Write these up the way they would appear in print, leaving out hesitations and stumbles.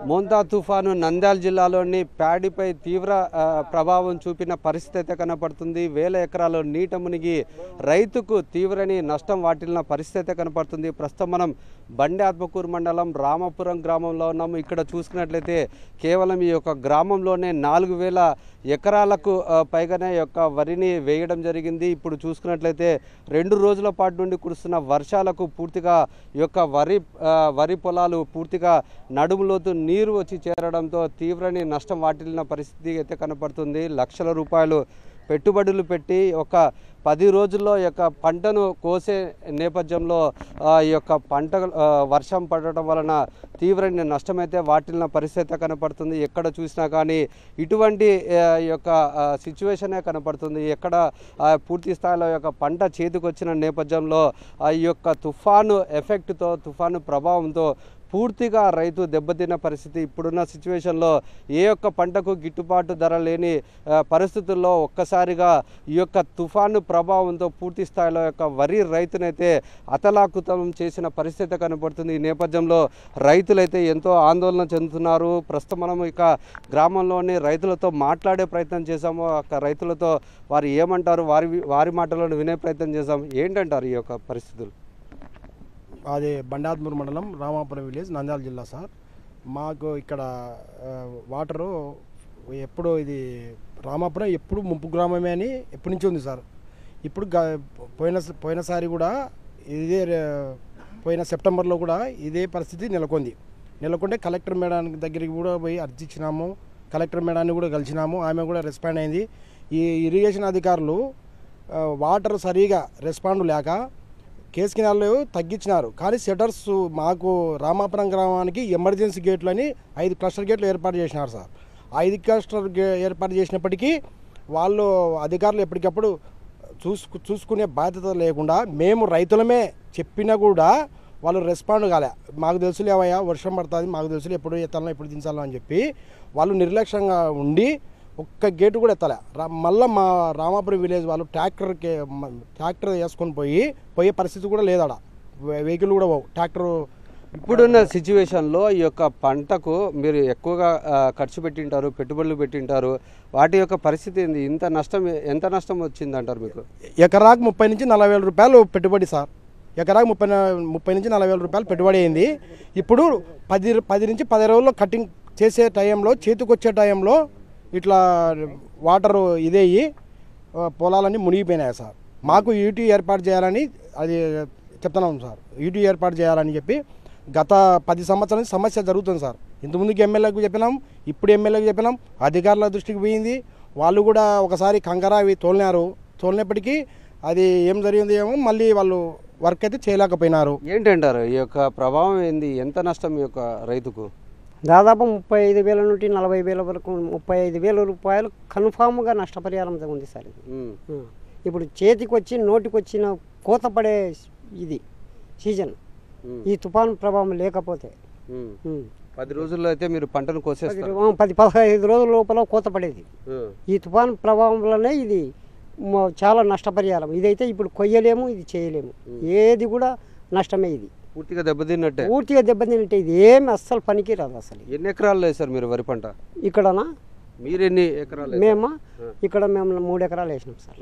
మోంతా తుఫాను నంద్యాల జిల్లాలోని ప్యాడీపై తీవ్ర ప్రభావం చూపిన పరిస్థితి అయితే కనపడుతుంది. వేల ఎకరాలు నీట మునిగి రైతుకు తీవ్రని నష్టం వాటిల్లిన పరిస్థితి అయితే కనపడుతుంది. ప్రస్తుతం మనం బండి ఆత్మకూరు మండలం రామాపురం గ్రామంలో ఉన్నాము. ఇక్కడ చూసుకున్నట్లయితే కేవలం ఈ యొక్క గ్రామంలోనే 4000 ఎకరాలకు పైగానే యొక్క వరిని వేయడం జరిగింది. ఇప్పుడు చూసుకున్నట్లయితే 2 రోజుల పాటు నుండి కురుస్తున్న వర్షాలకు పూర్తిగా ఈ యొక్క వరి పొలాలు పూర్తిగా నడుములోతు నీరు వచ్చి చేరడంతో తీవ్రని నష్టం వాటిల్లిన పరిస్థితి అయితే కనపడుతుంది. లక్షల రూపాయలు పెట్టుబడులు పెట్టి ఒక 10 రోజుల్లో ఈ యొక్క పంటను కోసే నేపథ్యంలో ఈ యొక్క పంట వర్షం పడటం వలన తీవ్రమైన నష్టమైతే వాటిల్లిన పరిస్థితి కనపడుతుంది. ఎక్కడ చూసినా కానీ ఇటువంటి ఈ యొక్క సిచ్యువేషనే కనపడుతుంది. ఎక్కడ పూర్తి స్థాయిలో యొక్క పంట చేతికి వచ్చిన నేపథ్యంలో ఈ యొక్క తుఫాను ఎఫెక్ట్తో తుఫాను ప్రభావంతో పూర్తిగా రైతు దెబ్బతిన్న పరిస్థితి. ఇప్పుడున్న సిచ్యువేషన్లో ఏ ఒక్క పంటకు గిట్టుబాటు ధర లేని పరిస్థితుల్లో ఒక్కసారిగా ఈ యొక్క తుఫాను ప్రభావంతో పూర్తి స్థాయిలో యొక్క వరి రైతునైతే అతలాకుతలం చేసిన పరిస్థితి కనపడుతుంది. ఈ నేపథ్యంలో రైతులైతే ఎంతో ఆందోళన చెందుతున్నారు. ప్రస్తుతం మనం ఇక గ్రామంలోని రైతులతో మాట్లాడే ప్రయత్నం చేశాము. రైతులతో వారు ఏమంటారు వారి మాటలను వినే ప్రయత్నం చేశాం. ఏంటంటారు ఈ యొక్క పరిస్థితులు? అది బండి ఆత్మకూరు మండలం రామాపురం విలేజ్ నంద్యాల జిల్లా సార్. మాకు ఇక్కడ వాటరు ఎప్పుడు ఇది రామాపురం ఎప్పుడు ముంపు గ్రామమే అని ఎప్పటి నుంచి ఉంది సార్. ఇప్పుడు పోయినసారి కూడా ఇదే పోయిన సెప్టెంబర్లో కూడా ఇదే పరిస్థితి నెలకొంటే కలెక్టర్ మేడం దగ్గరికి కూడా పోయి అర్జీ ఇచ్చినాము. కలెక్టర్ మేడాన్ని కూడా కలిసినాము. ఆమె కూడా రెస్పాండ్ అయింది. ఈ ఇరిగేషన్ అధికారులు వాటర్ సరిగా రెస్పాండ్ లేక కేసు కినాలు తగ్గించినారు. కానీ షటర్స్ మాకు రామాపురం గ్రామానికి ఎమర్జెన్సీ గేట్లు అని 5 క్లస్టర్ గేట్లు ఏర్పాటు చేసినారు సార్. 5 క్లస్టర్ ఏర్పాటు చేసినప్పటికీ వాళ్ళు అధికారులు ఎప్పటికప్పుడు చూసుకునే బాధ్యత లేకుండా మేము రైతులమే చెప్పినా కూడా వాళ్ళు రెస్పాండ్ కాలే. మాకు తెలుసులేవయ్యా వర్షం పడుతుంది, మాకు తెలుసులే ఎప్పుడు ఎత్తాలో ఎప్పుడు దించాలో అని చెప్పి వాళ్ళు నిర్లక్ష్యంగా ఉండి ఒక్క గేటు కూడా ఎత్తలే. మళ్ళీ మా రామాపురం విలేజ్ వాళ్ళు ట్రాక్టర్ వేసుకొని పోయే పరిస్థితి కూడా లేదాడ. వెహికల్ కూడా పోవు. ట్రాక్టర్ ఇప్పుడున్న సిచ్యువేషన్లో ఈ యొక్క పంటకు మీరు ఎక్కువగా ఖర్చు పెట్టింటారు, పెట్టుబడులు పెట్టింటారు. వాటి యొక్క పరిస్థితి ఏంది? ఎంత నష్టం వచ్చిందంటారు మీకు? ఎకరాకు 30 నుంచి 40 వేల రూపాయలు పెట్టుబడి సార్. ఎకరాకు 30 నుంచి 40 వేల రూపాయలు పెట్టుబడి అయింది. ఇప్పుడు 10 నుంచి 15 రోజుల్లో కటింగ్ చేసే టైంలో చేతికి వచ్చే టైంలో ఇట్లా వాటరు ఇదేయి పొలాలన్నీ మునిగిపోయినాయి సార్. మాకు యూటీ ఏర్పాటు చేయాలని అది చెప్తున్నాం సార్. యూటీ ఏర్పాటు చేయాలని చెప్పి గత 10 సంవత్సరాల నుంచి సమస్య జరుగుతుంది సార్. ఇంతకుముందుకు ఎమ్మెల్యేకు చెప్పినాం, ఇప్పుడు ఎమ్మెల్యేకి చెప్పినాం, అధికారుల దృష్టికి పోయింది. వాళ్ళు కూడా ఒకసారి కంకర అవి తోలినప్పటికీ అది ఏం జరిగింది ఏమో మళ్ళీ వాళ్ళు వర్క్ అయితే చేయలేకపోయినారు. ఏంటంటారు ఈ యొక్క ప్రభావం ఏంది? ఎంత నష్టం ఈ యొక్క రైతుకు? దాదాపు 35,000 నుండి 40,000 వరకు 35,000 రూపాయలు కన్ఫామ్గా నష్టపరిహారం ఉంది సార్. ఇప్పుడు చేతికి వచ్చి నోటికి వచ్చిన కోత పడే ఇది సీజన్. ఈ తుఫాను ప్రభావం లేకపోతే 10 రోజుల్లో అయితే మీరు పంటను కోసేస్తారు. 10-15 రోజుల లోపల కోత పడేది. ఈ తుఫాను ప్రభావం వల్లనే ఇది చాలా నష్టపరిహారం. ఇదైతే ఇప్పుడు కొయ్యలేము, ఇది చేయలేము, ఏది కూడా నష్టమే. ఇది పూర్తిగా దెబ్బతిన్నట్టే. ఇది ఏమి అస్సలు పనికి రాదు అసలు. ఎన్ని ఎకరాలు వేసారు మీరు వరి పంట ఇక్కడనా? మీరు ఎన్ని ఎకరాలు? మేము 3 ఎకరాలు వేసినాం సార్.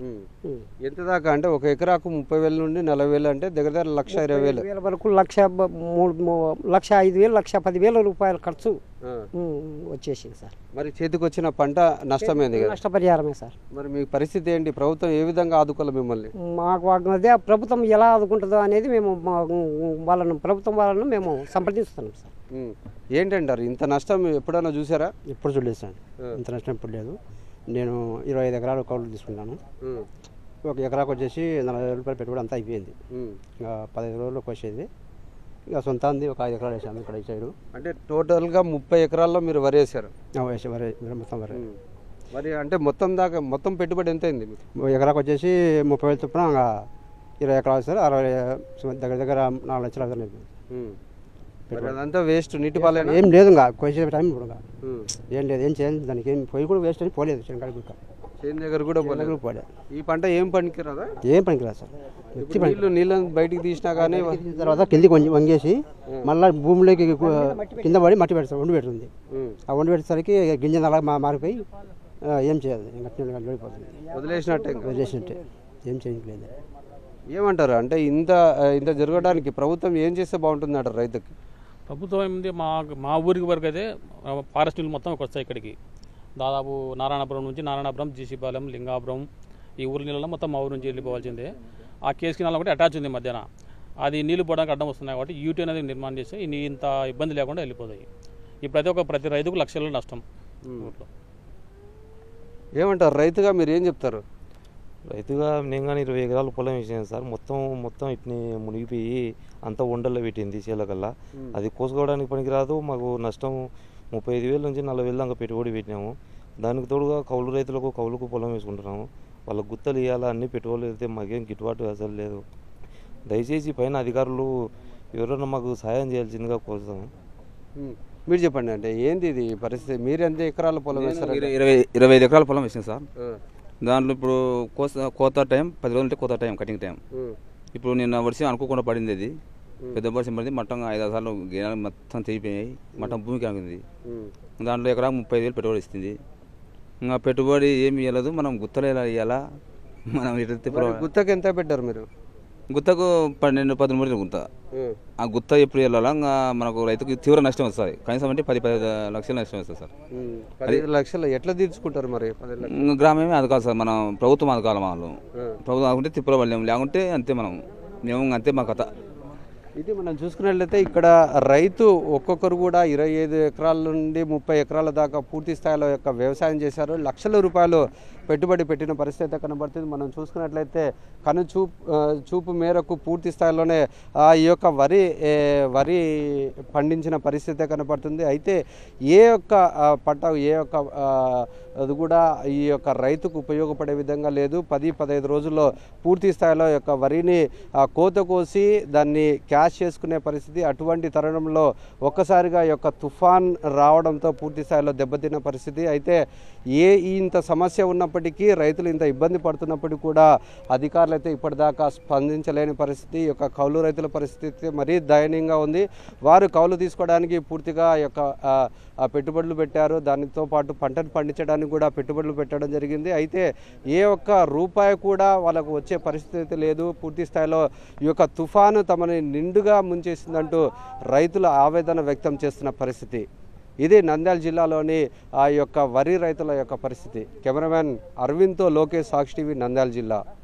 ఎంత దాకా అంటే ఒక ఎకరాకు 30,000 నుండి 40,000 అంటే దగ్గర 1,20,000 వరకు 1,05,000 1,10,000 రూపాయల ఖర్చు వచ్చేసింది సార్. మరి చేతికి వచ్చిన పంట నష్టమైంది కదా? నష్టపరిహారమే సార్. మరి మీ పరిస్థితి ఏంటి? ప్రభుత్వం ఏ విధంగా ఆదుకోవాలి మిమ్మల్ని? మాకు అదే ప్రభుత్వం ఎలా ఆదుకుంటుందో అనేది మేము ప్రభుత్వం వాళ్ళను మేము సంప్రదిస్తున్నాం సార్. ఏంటంటారు? ఇంత నష్టం ఎప్పుడైనా చూసారా? ఎప్పుడు చూడలేదు సార్. ఇంత నష్టం ఎప్పుడు లేదు. నేను 25 ఎకరాలు కౌలు తీసుకున్నాను. ఒక ఎకరాకు వచ్చేసి 40,000 రూపాయలు పెట్టుబడి అంతా అయిపోయింది. ఇంకా 15 రోజులకు వచ్చేది. ఇక సొంతంది ఒక 5 ఎకరాలు వేసాము ఇక్కడ ఈ సైడు. అంటే టోటల్గా 30 ఎకరాల్లో మీరు వరి వేసారు? మొత్తం వరి అంటే మొత్తం పెట్టుబడి ఎంత అయింది? ఎకరాకు వచ్చేసి 30,000 చొప్పున 20 ఎకరాలు వేస్తారు. 60 దగ్గర 4 లక్షల అయిపోయింది. అదంతా వేస్ట్, నీటి పాలైనా ఏం లేదు. ఇంకా కోసే టైం ఇప్పుడు ఏం లేదు, ఏం చేయాలి దానికి. ఏం పొయ్యి కూడా వేస్ట్ అని పోలేదు. శనకాయ చేను దగ్గర కూడా పోలేదు. పడే ఈ పంట ఏం పనికిరాదా? ఏం పనికిరాదు సార్. నీళ్ళని బయటికి తీసినా కానీ తర్వాత కిందికి వంగేసి మళ్ళీ భూమిలోకి కింద పడి మట్టి పెడతారు, వండి పెడుతుంది. ఆ వండి పెట్టేసరికి గింజ అలా మారిపోయి ఏం చేయాలి, వెళ్ళిపోతుంది. వదిలేసినట్టే ఏం చేయట్లేదు. ఏమంటారు అంటే ఇంత జరగడానికి ప్రభుత్వం ఏం చేస్తే బాగుంటుంది అంటారు రైతుకి? ప్రభుత్వం ఏముంది, మా ఊరికి వరకు అయితే ఫారెస్ట్ నీళ్ళు మొత్తం వస్తాయి ఇక్కడికి. దాదాపు నారాయణపురం నుంచి నారాయణపురం, జీసీపాలెం, లింగాపురం ఈ ఊరి నీళ్ళలో మొత్తం మా ఊరు నుంచి వెళ్ళిపోవాల్సిందే. ఆ కేసుకి నాలో కూడా అటాచ్ ఉంది మధ్యాహ్న. అది నీళ్లు పోవడానికి అడ్డం వస్తున్నాయి కాబట్టి యూటీ అనేది నిర్మాణం చేస్తే ఇంత ఇబ్బంది లేకుండా వెళ్ళిపోతాయి. ఈ ప్రతి రైతుకు లక్షల్లో నష్టం ఊర్లో. ఏమంటారు రైతుగా మీరు ఏం చెప్తారు? రైతుగా నేను కానీ 20 ఎకరాలు పొలం వేసాను సార్. మొత్తం ఇట్ని మునిగిపోయి అంతా వండల్లో పెట్టింది చేలకల్లా. అది కోసుకోవడానికి పనికిరాదు. మాకు నష్టం 35,000 నుంచి 40,000 దాకా పెట్టుబడి పెట్టినాము. దానికి తోడుగా కౌలుకు పొలం వేసుకుంటున్నాము. వాళ్ళకు గుత్తలు ఇవ్వాలా, అన్ని పెట్టుబడులు అయితే మాకేం గిట్టుబాటు అసలు లేదు. దయచేసి పైన అధికారులు ఎవరైనా మాకు సహాయం చేయాల్సిందిగా కోరుతాము. మీరు చెప్పండి, అంటే ఏంది ఇది పరిస్థితి? మీరు ఎంత ఎకరాల పొలం వేస్తారు? 25 ఎకరాల పొలం వేసాను సార్. దాంట్లో ఇప్పుడు కోత టైం 10 రోజులు, కోత టైం, కటింగ్ టైం. ఇప్పుడు నిన్న వర్షం అనుకోకుండా పడింది. అది పెద్ద వర్షం పడింది. మట్టం 5-6 సార్లు గేనాలు మొత్తం తెగిపోయాయి. మట్టం భూమికి ఆగింది. దాంట్లో ఎకరాకు 30,000 పెట్టుబడి ఇస్తుంది. ఇంకా పెట్టుబడి ఏమి ఇవ్వలేదు. మనం గుత్తలు ఎలా ఇవ్వాలా? మనం గుత్తకు ఎంత పెట్టారు మీరు? గుత్తకు 12-13 గుత్త. ఆ గుత్త ఎప్పుడు వెళ్ళాలా? ఇంకా మనకు రైతుకు తీవ్ర నష్టం వస్తుంది. కనీసం అంటే 10 లక్షల నష్టం వస్తుంది సార్. 10 లక్షలు ఎట్లా తీర్చుకుంటారు మరి? గ్రామమే అది కాదు సార్, మనం ప్రభుత్వం అది కాదు. వాళ్ళు ప్రభుత్వం ఆకుంటే తిప్పల వాళ్ళేము, లేకుంటే అంతే. మేము అంతే మా కథ. ఇది మనం చూసుకున్నట్లయితే ఇక్కడ రైతు ఒక్కొక్కరు కూడా 25 ఎకరాల నుండి 30 ఎకరాల దాకా పూర్తి స్థాయిలో యొక్క వ్యవసాయం చేశారు. లక్షల రూపాయలు పెట్టుబడి పెట్టిన పరిస్థితి కనబడుతుంది. మనం చూసుకున్నట్లయితే చూపు మేరకు పూర్తి స్థాయిలోనే ఈ యొక్క వరి పండించిన పరిస్థితి కనబడుతుంది. అయితే ఏ ఒక్క పంట అది కూడా ఈ యొక్క రైతుకు ఉపయోగపడే విధంగా లేదు. 10-15 రోజుల్లో పూర్తి స్థాయిలో యొక్క వరిని కోత కోసి దాన్ని క్యాష్ చేసుకునే పరిస్థితి. అటువంటి తరుణంలో ఒక్కసారిగా యొక్క తుఫాన్ రావడంతో పూర్తి స్థాయిలో దెబ్బతిన్న పరిస్థితి. అయితే ఇంత సమస్య ఉన్నప్పటికీ, రైతులు ఇంత ఇబ్బంది పడుతున్నప్పటికీ కూడా అధికారులు అయితే ఇప్పటిదాకా స్పందించలేని పరిస్థితి. ఈ యొక్క కౌలు రైతుల పరిస్థితి మరీ దయనీయంగా ఉంది. వారు కౌలు తీసుకోవడానికి పూర్తిగా యొక్క పెట్టుబడులు పెట్టారు. దానితో పాటు పంటను పండించడానికి కూడా పెట్టుబడులు పెట్టడం జరిగింది. అయితే ఏ ఒక్క రూపాయి కూడా వాళ్ళకు వచ్చే పరిస్థితి లేదు. పూర్తి స్థాయిలో ఈ యొక్క తుఫాను తమని నిండుగా ముంచేసిందంటూ రైతులు ఆవేదన వ్యక్తం చేస్తున్న పరిస్థితి. ఇది నంద్యాల జిల్లాలోని ఆ యొక్క వరి రైతుల యొక్క పరిస్థితి. కెమెరామెన్ అరవింద్తో లోకేష్, సాక్షి టీవీ, నంద్యాల జిల్లా.